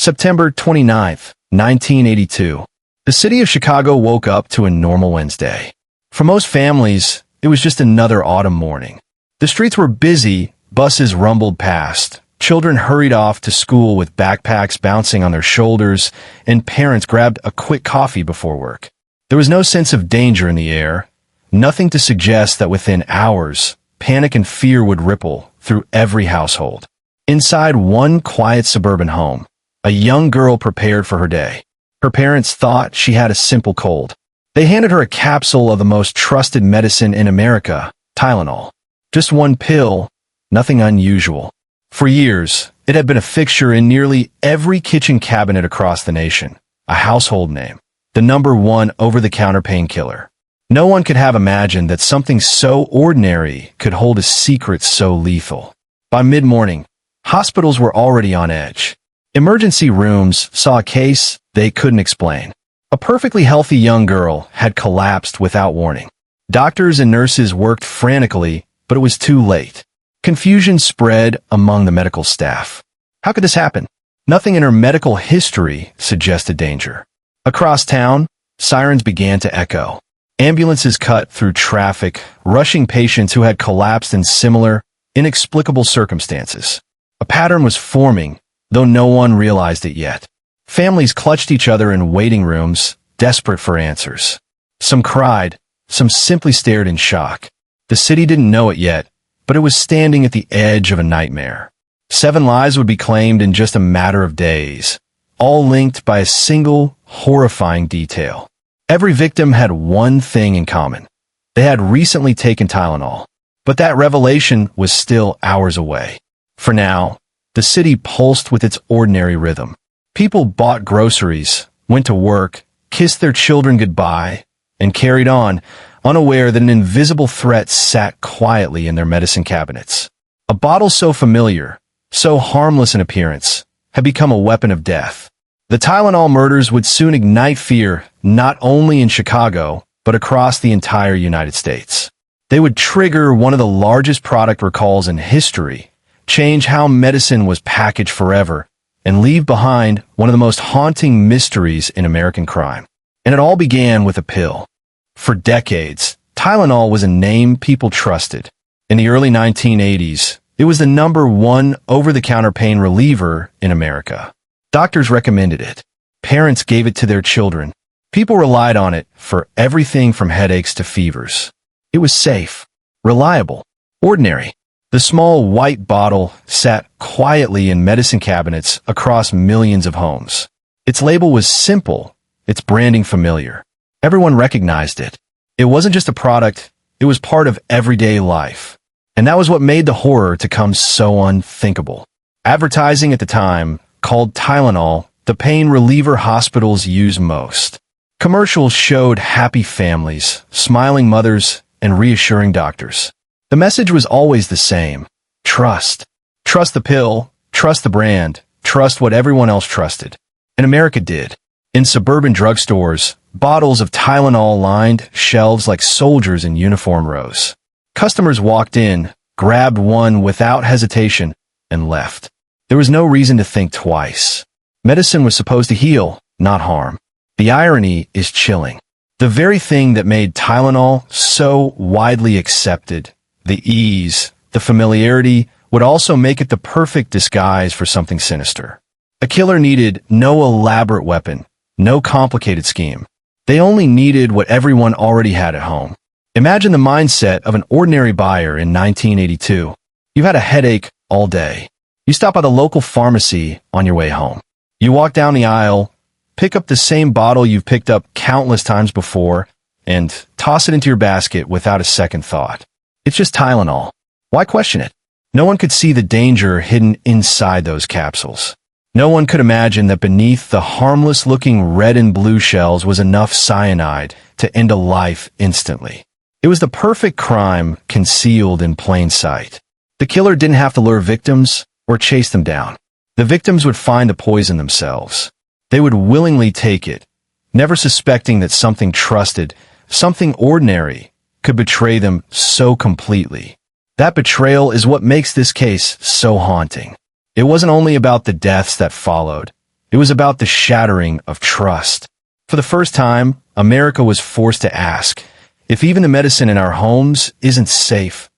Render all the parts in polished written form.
September 29th, 1982. The city of Chicago woke up to a normal Wednesday. For most families, it was just another autumn morning. The streets were busy, buses rumbled past, children hurried off to school with backpacks bouncing on their shoulders, and parents grabbed a quick coffee before work. There was no sense of danger in the air, nothing to suggest that within hours, panic and fear would ripple through every household. Inside one quiet suburban home, a young girl prepared for her day. Her parents thought she had a simple cold. They handed her a capsule of the most trusted medicine in America, Tylenol. Just one pill, nothing unusual. For years, it had been a fixture in nearly every kitchen cabinet across the nation, a household name, the #1 over-the-counter painkiller. No one could have imagined that something so ordinary could hold a secret so lethal. By mid-morning, hospitals were already on edge. Emergency rooms saw a case they couldn't explain. A perfectly healthy young girl had collapsed without warning. Doctors and nurses worked frantically, but it was too late. Confusion spread among the medical staff. How could this happen? Nothing in her medical history suggested danger. Across town, sirens began to echo. Ambulances cut through traffic, rushing patients who had collapsed in similar, inexplicable circumstances. A pattern was forming, though no one realized it yet. Families clutched each other in waiting rooms, desperate for answers. Some cried, some simply stared in shock. The city didn't know it yet, but it was standing at the edge of a nightmare. 7 lives would be claimed in just a matter of days, all linked by a single, horrifying detail. Every victim had one thing in common. They had recently taken Tylenol, but that revelation was still hours away. For now, the city pulsed with its ordinary rhythm. People bought groceries, went to work, kissed their children goodbye, and carried on, unaware that an invisible threat sat quietly in their medicine cabinets. A bottle so familiar, so harmless in appearance, had become a weapon of death. The Tylenol murders would soon ignite fear, not only in Chicago, but across the entire United States. They would trigger one of the largest product recalls in history, change how medicine was packaged forever, and leave behind one of the most haunting mysteries in American crime. And it all began with a pill. For decades, Tylenol was a name people trusted. In the early 1980s, it was the #1 over-the-counter pain reliever in America. Doctors recommended it. Parents gave it to their children. People relied on it for everything from headaches to fevers. It was safe, reliable, ordinary. The small white bottle sat quietly in medicine cabinets across millions of homes. Its label was simple, its branding familiar. Everyone recognized it. It wasn't just a product, it was part of everyday life. And that was what made the horror to come so unthinkable. Advertising at the time called Tylenol the pain reliever hospitals use most. Commercials showed happy families, smiling mothers, and reassuring doctors. The message was always the same. Trust. Trust the pill, trust the brand, trust what everyone else trusted. And America did. In suburban drugstores, bottles of Tylenol lined shelves like soldiers in uniform rows. Customers walked in, grabbed one without hesitation, and left. There was no reason to think twice. Medicine was supposed to heal, not harm. The irony is chilling. The very thing that made Tylenol so widely accepted, the ease, the familiarity, would also make it the perfect disguise for something sinister. A killer needed no elaborate weapon, no complicated scheme. They only needed what everyone already had at home. Imagine the mindset of an ordinary buyer in 1982. You've had a headache all day. You stop by the local pharmacy on your way home. You walk down the aisle, pick up the same bottle you've picked up countless times before, and toss it into your basket without a second thought. It's just Tylenol. Why question it? No one could see the danger hidden inside those capsules. No one could imagine that beneath the harmless-looking red and blue shells was enough cyanide to end a life instantly. It was the perfect crime concealed in plain sight. The killer didn't have to lure victims or chase them down. The victims would find the poison themselves. They would willingly take it, never suspecting that something trusted, something ordinary, could betray them so completely. That betrayal is what makes this case so haunting. It wasn't only about the deaths that followed. It was about the shattering of trust. For the first time, America was forced to ask, if even the medicine in our homes isn't safe,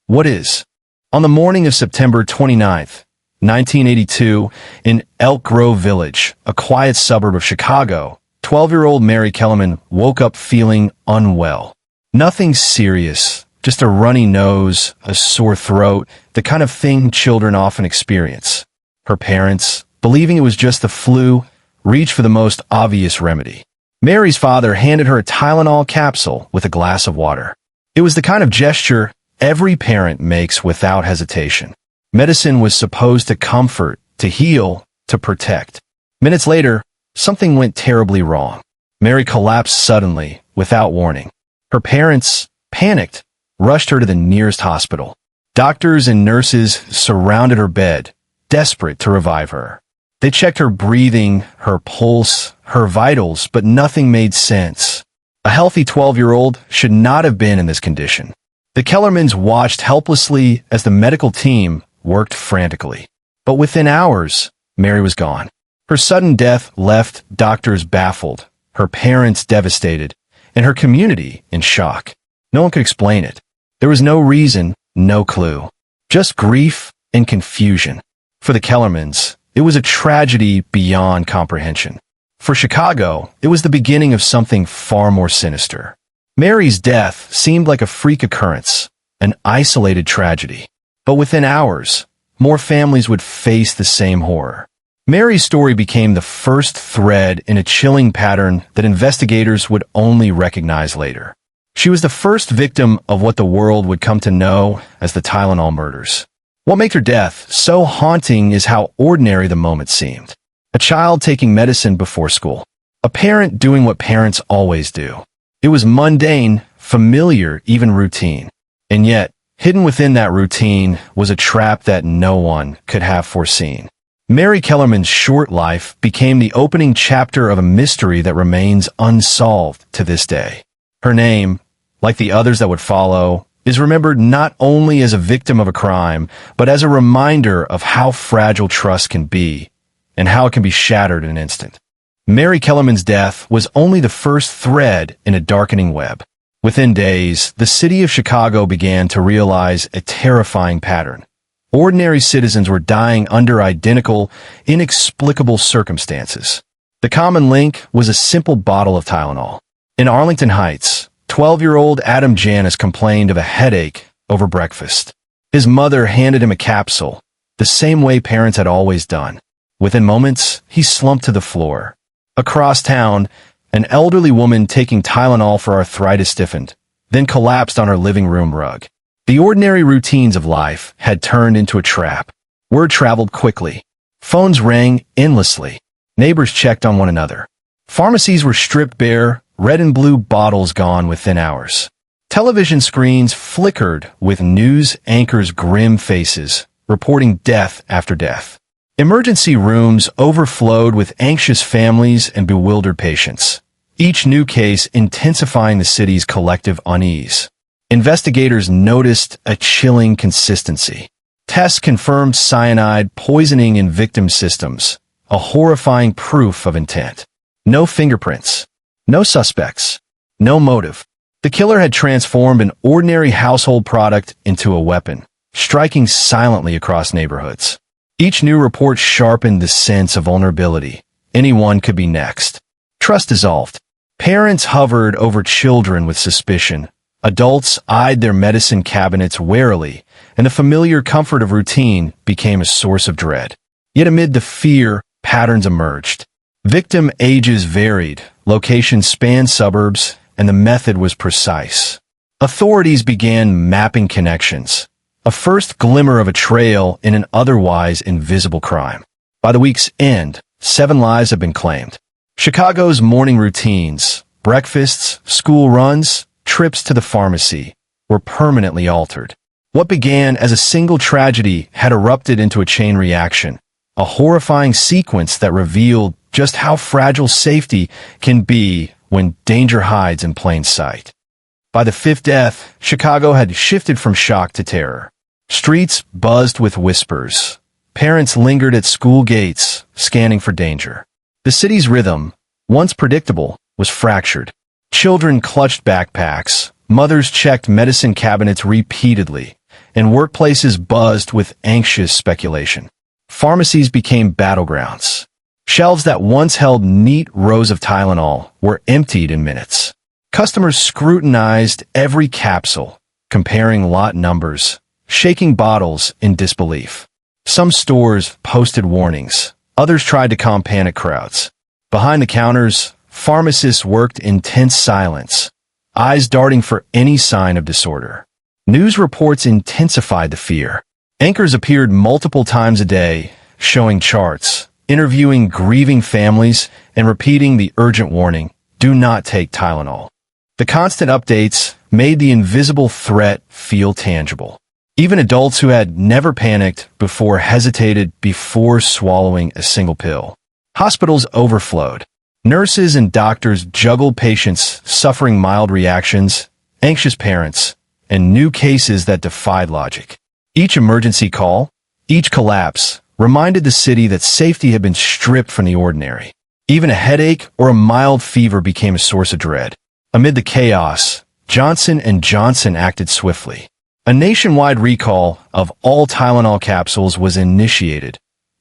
what is? On the morning of September 29th, 1982, in Elk Grove Village, a quiet suburb of Chicago, 12-year-old Mary Kellerman woke up feeling unwell. Nothing serious, just a runny nose, a sore throat, the kind of thing children often experience. Her parents, believing it was just the flu, reached for the most obvious remedy. Mary's father handed her a Tylenol capsule with a glass of water. It was the kind of gesture every parent makes without hesitation. Medicine was supposed to comfort, to heal, to protect. Minutes later, something went terribly wrong. Mary collapsed suddenly, without warning. Her parents, panicked, rushed her to the nearest hospital. Doctors and nurses surrounded her bed, desperate to revive her. They checked her breathing, her pulse, her vitals, but nothing made sense. A healthy 12-year-old should not have been in this condition. The Kellermans watched helplessly as the medical team worked frantically. But within hours, Mary was gone. Her sudden death left doctors baffled, her parents devastated, and her community in shock. No one could explain it. There was no reason, no clue. Just grief and confusion. For the Kellermans, it was a tragedy beyond comprehension. For Chicago, it was the beginning of something far more sinister. Mary's death seemed like a freak occurrence, an isolated tragedy. But within hours, more families would face the same horror. Mary's story became the first thread in a chilling pattern that investigators would only recognize later. She was the first victim of what the world would come to know as the Tylenol murders. What made her death so haunting is how ordinary the moment seemed. A child taking medicine before school. A parent doing what parents always do. It was mundane, familiar, even routine. And yet, hidden within that routine was a trap that no one could have foreseen. Mary Kellerman's short life became the opening chapter of a mystery that remains unsolved to this day. Her name, like the others that would follow, is remembered not only as a victim of a crime, but as a reminder of how fragile trust can be and how it can be shattered in an instant. Mary Kellerman's death was only the first thread in a darkening web. Within days, the city of Chicago began to realize a terrifying pattern. Ordinary citizens were dying under identical, inexplicable circumstances. The common link was a simple bottle of Tylenol. In Arlington Heights, 12-year-old Adam Janis complained of a headache over breakfast. His mother handed him a capsule, the same way parents had always done. Within moments, he slumped to the floor. Across town, an elderly woman taking Tylenol for arthritis stiffened, then collapsed on her living room rug. The ordinary routines of life had turned into a trap. Word traveled quickly. Phones rang endlessly. Neighbors checked on one another. Pharmacies were stripped bare, red and blue bottles gone within hours. Television screens flickered with news anchors' grim faces, reporting death after death. Emergency rooms overflowed with anxious families and bewildered patients, each new case intensifying the city's collective unease. Investigators noticed a chilling consistency. Tests confirmed cyanide poisoning in victim systems, a horrifying proof of intent. No fingerprints. No suspects. No motive. The killer had transformed an ordinary household product into a weapon, striking silently across neighborhoods. Each new report sharpened the sense of vulnerability. Anyone could be next. Trust dissolved. Parents hovered over children with suspicion. Adults eyed their medicine cabinets warily, and the familiar comfort of routine became a source of dread. Yet amid the fear, patterns emerged. Victim ages varied, locations spanned suburbs, and the method was precise. Authorities began mapping connections, a first glimmer of a trail in an otherwise invisible crime. By the week's end, 7 lives had been claimed. Chicago's morning routines, breakfasts, school runs, trips to the pharmacy, were permanently altered. What began as a single tragedy had erupted into a chain reaction, a horrifying sequence that revealed just how fragile safety can be when danger hides in plain sight. By the 5th death, Chicago had shifted from shock to terror. Streets buzzed with whispers. Parents lingered at school gates, scanning for danger. The city's rhythm, once predictable, was fractured. Children clutched backpacks, mothers checked medicine cabinets repeatedly, and workplaces buzzed with anxious speculation. Pharmacies became battlegrounds. Shelves that once held neat rows of Tylenol were emptied in minutes. Customers scrutinized every capsule, comparing lot numbers, shaking bottles in disbelief. Some stores posted warnings. Others tried to calm panic crowds. Behind the counters, pharmacists worked in tense silence, eyes darting for any sign of disorder. News reports intensified the fear. Anchors appeared multiple times a day, showing charts, interviewing grieving families, and repeating the urgent warning, "Do not take Tylenol." The constant updates made the invisible threat feel tangible. Even adults who had never panicked before hesitated before swallowing a single pill. Hospitals overflowed. Nurses and doctors juggled patients suffering mild reactions, anxious parents, and new cases that defied logic. Each emergency call, each collapse, reminded the city that safety had been stripped from the ordinary. Even a headache or a mild fever became a source of dread. Amid the chaos, Johnson & Johnson acted swiftly. A nationwide recall of all Tylenol capsules was initiated.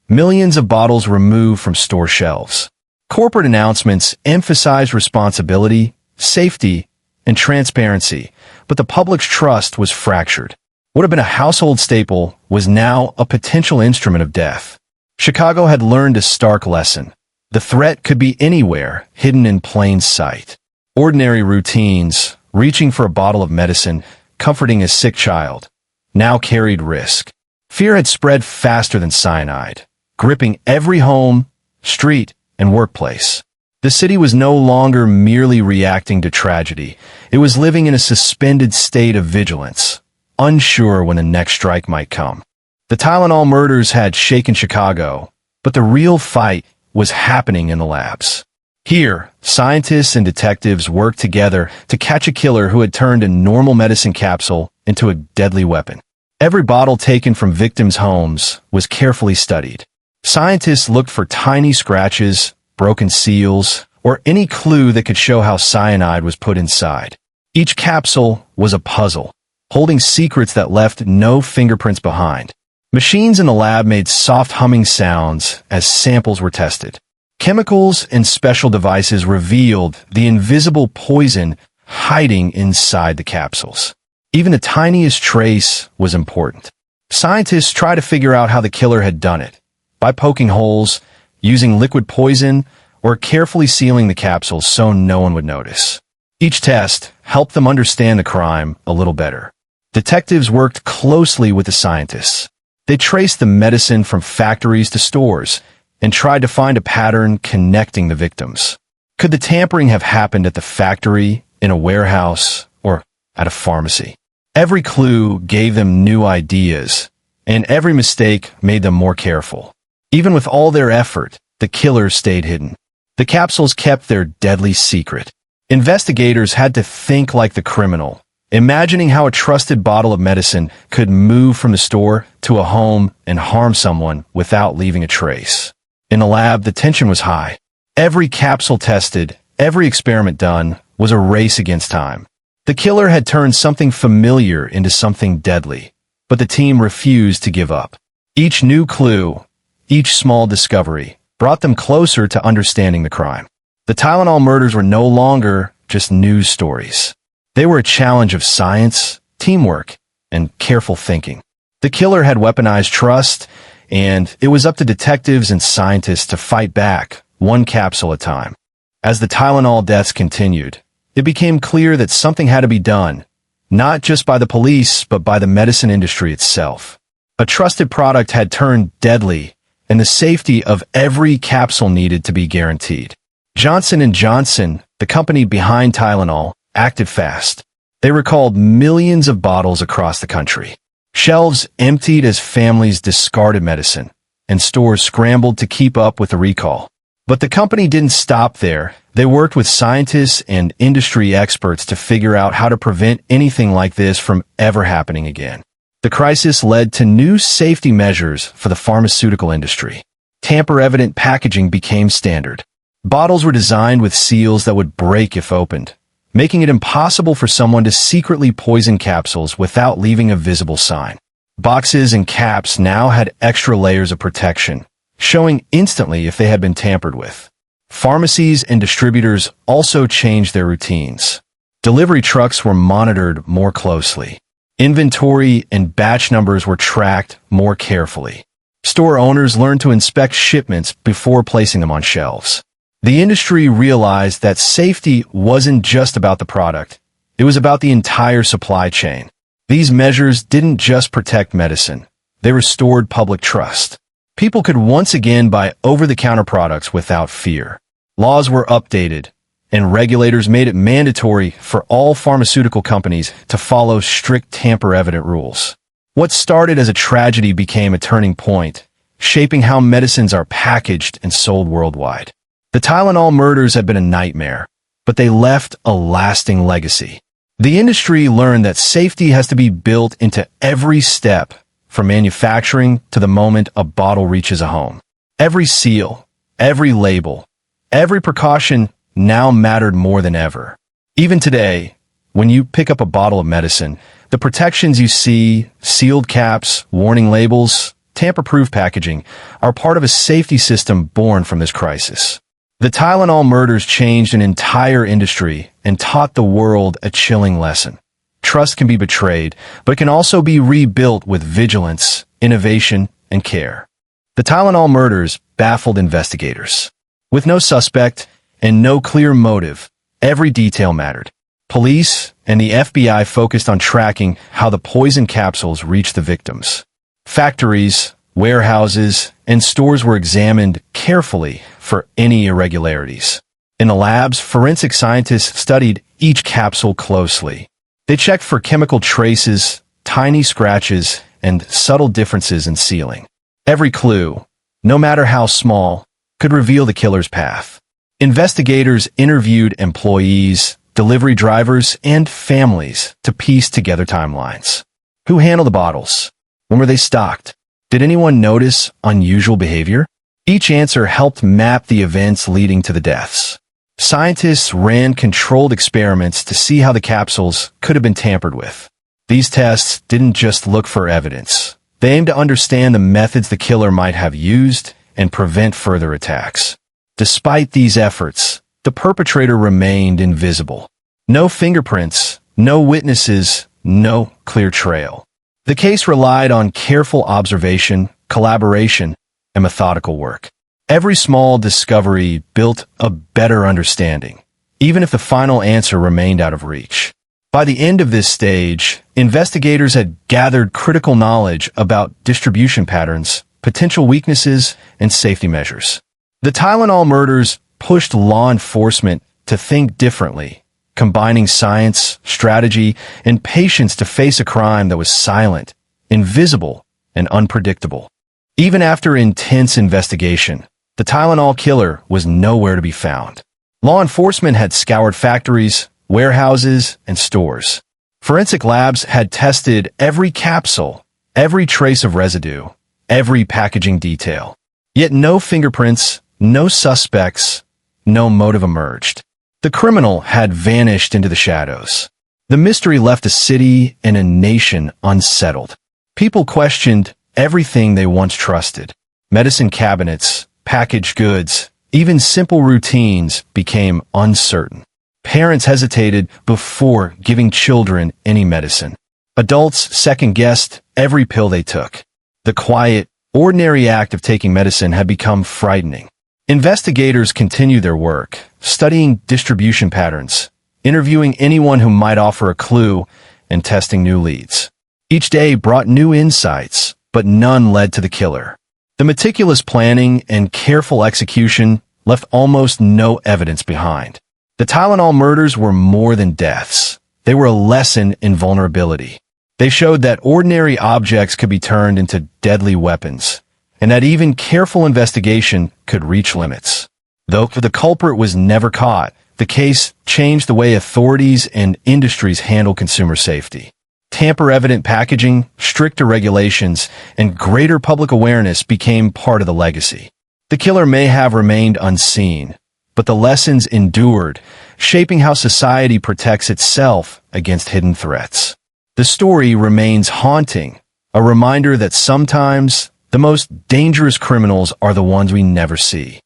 Millions of bottles removed from store shelves. Corporate announcements emphasized responsibility, safety, and transparency, but the public's trust was fractured. What had been a household staple was now a potential instrument of death. Chicago had learned a stark lesson. The threat could be anywhere, hidden in plain sight. Ordinary routines, reaching for a bottle of medicine, comforting a sick child, now carried risk. Fear had spread faster than cyanide, gripping every home, street, and workplace. The city was no longer merely reacting to tragedy. It was living in a suspended state of vigilance, unsure when the next strike might come. The Tylenol murders had shaken Chicago, but the real fight was happening in the labs. Here, scientists and detectives worked together to catch a killer who had turned a normal medicine capsule into a deadly weapon. Every bottle taken from victims' homes was carefully studied. Scientists looked for tiny scratches, broken seals, or any clue that could show how cyanide was put inside. Each capsule was a puzzle, holding secrets that left no fingerprints behind. Machines in the lab made soft humming sounds as samples were tested. Chemicals and special devices revealed the invisible poison hiding inside the capsules. Even the tiniest trace was important. Scientists tried to figure out how the killer had done it, by poking holes, using liquid poison, or carefully sealing the capsules so no one would notice. Each test helped them understand the crime a little better. Detectives worked closely with the scientists. They traced the medicine from factories to stores and tried to find a pattern connecting the victims. Could the tampering have happened at the factory, in a warehouse, or at a pharmacy? Every clue gave them new ideas, and every mistake made them more careful. Even with all their effort, the killers stayed hidden. The capsules kept their deadly secret. Investigators had to think like the criminal, imagining how a trusted bottle of medicine could move from the store to a home and harm someone without leaving a trace. In the lab, the tension was high. Every capsule tested, every experiment done, was a race against time. The killer had turned something familiar into something deadly, but the team refused to give up. Each new clue, each small discovery, brought them closer to understanding the crime. The Tylenol murders were no longer just news stories. They were a challenge of science, teamwork, and careful thinking. The killer had weaponized trust, and it was up to detectives and scientists to fight back, one capsule at a time. As the Tylenol deaths continued, it became clear that something had to be done, not just by the police, but by the medicine industry itself. A trusted product had turned deadly, and the safety of every capsule needed to be guaranteed. Johnson & Johnson, the company behind Tylenol, acted fast. They recalled millions of bottles across the country. Shelves emptied as families discarded medicine, and stores scrambled to keep up with the recall. But the company didn't stop there. They worked with scientists and industry experts to figure out how to prevent anything like this from ever happening again. The crisis led to new safety measures for the pharmaceutical industry. Tamper-evident packaging became standard. Bottles were designed with seals that would break if opened, making it impossible for someone to secretly poison capsules without leaving a visible sign. Boxes and caps now had extra layers of protection, showing instantly if they had been tampered with. Pharmacies and distributors also changed their routines. Delivery trucks were monitored more closely. Inventory and batch numbers were tracked more carefully. Store owners learned to inspect shipments before placing them on shelves. The industry realized that safety wasn't just about the product. It was about the entire supply chain. These measures didn't just protect medicine. They restored public trust. People could once again buy over-the-counter products without fear. Laws were updated, and regulators made it mandatory for all pharmaceutical companies to follow strict tamper-evident rules. What started as a tragedy became a turning point, shaping how medicines are packaged and sold worldwide. The Tylenol murders had been a nightmare, but they left a lasting legacy. The industry learned that safety has to be built into every step, from manufacturing to the moment a bottle reaches a home. Every seal, every label, every precaution now mattered more than ever. Even today, when you pick up a bottle of medicine, the protections you see, sealed caps, warning labels, tamper-proof packaging, are part of a safety system born from this crisis. The Tylenol murders changed an entire industry and taught the world a chilling lesson. Trust can be betrayed, but it can also be rebuilt with vigilance, innovation, and care. The Tylenol murders baffled investigators. With no suspect and no clear motive, every detail mattered. Police and the FBI focused on tracking how the poison capsules reached the victims. Factories, warehouses, and stores were examined carefully for any irregularities. In the labs, forensic scientists studied each capsule closely. They checked for chemical traces, tiny scratches, and subtle differences in sealing. Every clue, no matter how small, could reveal the killer's path. Investigators interviewed employees, delivery drivers, and families to piece together timelines. Who handled the bottles? When were they stocked? Did anyone notice unusual behavior? Each answer helped map the events leading to the deaths. Scientists ran controlled experiments to see how the capsules could have been tampered with. These tests didn't just look for evidence. They aimed to understand the methods the killer might have used and prevent further attacks. Despite these efforts, the perpetrator remained invisible. No fingerprints, no witnesses, no clear trail. The case relied on careful observation, collaboration, and methodical work. Every small discovery built a better understanding, even if the final answer remained out of reach. By the end of this stage, investigators had gathered critical knowledge about distribution patterns, potential weaknesses, and safety measures. The Tylenol murders pushed law enforcement to think differently, combining science, strategy, and patience to face a crime that was silent, invisible, and unpredictable. Even after intense investigation, the Tylenol killer was nowhere to be found. Law enforcement had scoured factories, warehouses, and stores. Forensic labs had tested every capsule, every trace of residue, every packaging detail. Yet no fingerprints, no suspects, no motive emerged. The criminal had vanished into the shadows. The mystery left a city and a nation unsettled. People questioned everything they once trusted. Medicine cabinets, packaged goods, even simple routines became uncertain. Parents hesitated before giving children any medicine. Adults second-guessed every pill they took. The quiet, ordinary act of taking medicine had become frightening. Investigators continued their work, studying distribution patterns, interviewing anyone who might offer a clue, and testing new leads. Each day brought new insights, but none led to the killer. The meticulous planning and careful execution left almost no evidence behind. The Tylenol murders were more than deaths. They were a lesson in vulnerability. They showed that ordinary objects could be turned into deadly weapons, and that even careful investigation could reach limits. Though the culprit was never caught, the case changed the way authorities and industries handle consumer safety. Tamper-evident packaging, stricter regulations, and greater public awareness became part of the legacy. The killer may have remained unseen, but the lessons endured, shaping how society protects itself against hidden threats. The story remains haunting, a reminder that sometimes the most dangerous criminals are the ones we never see.